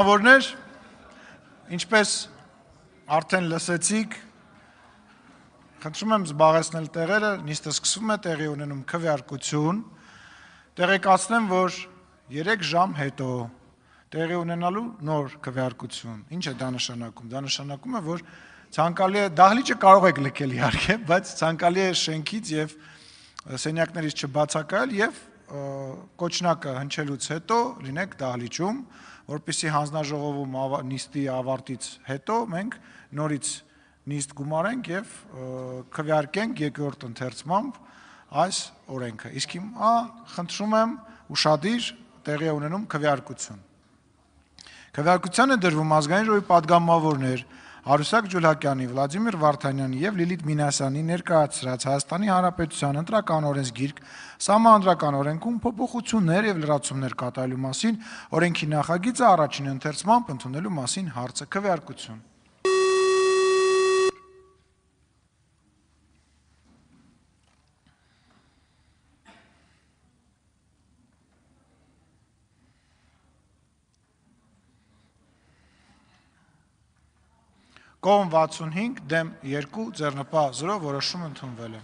Որներ, ինչպես արդեն լսեցիք, խնդրում եմ զբաղեցնել տեղերը, նիստը սկսվում է, տեղի ունենում քվեարկություն, տեղեկացնեմ, որ 3 ժամ հետո տեղի ունենալու նոր քվեարկություն, ինչ է դա նշանակում, դա նշանակում է, որ ցանկալի է, դահլիճը կարող եք լքել իհարկե, բայց ցանկալի է շենքից եւ սենյակներից չբացակայել եւ կոչնակը հնչելուց հետո լինեք դահլիճում, որպեսզի հանձնաժողովում նիստի ավարտից հետո մենք նորից նիստ գումարենք եւ քվեարկենք երկրորդ ընթերցմամբ այս օրենքը։ Իսկ հիմա խնդրում եմ ուշադիր տեղի ունենում քվեարկություն։ Քվեարկությանը դրվում ազգային ժողովի պատգամավորներ Արուսակ Ջուլհակյանի, Վլադիմիր Վարդանյանի եւ Լիլիթ Մինասյանի ներկայացրած Հայաստանի Հանրապետության ընտրական օրենսգիրք Սահմանադրական օրենքում փոփոխություններ եւ լրացումներ կատարելու մասին օրենքի նախագիծը առաջին ընթերցմամբ ընդունելու մասին հարցը քվեարկություն։ Կողմ 65, դեմ 2, ձեռնպահ 0, որոշում ընդունվել է։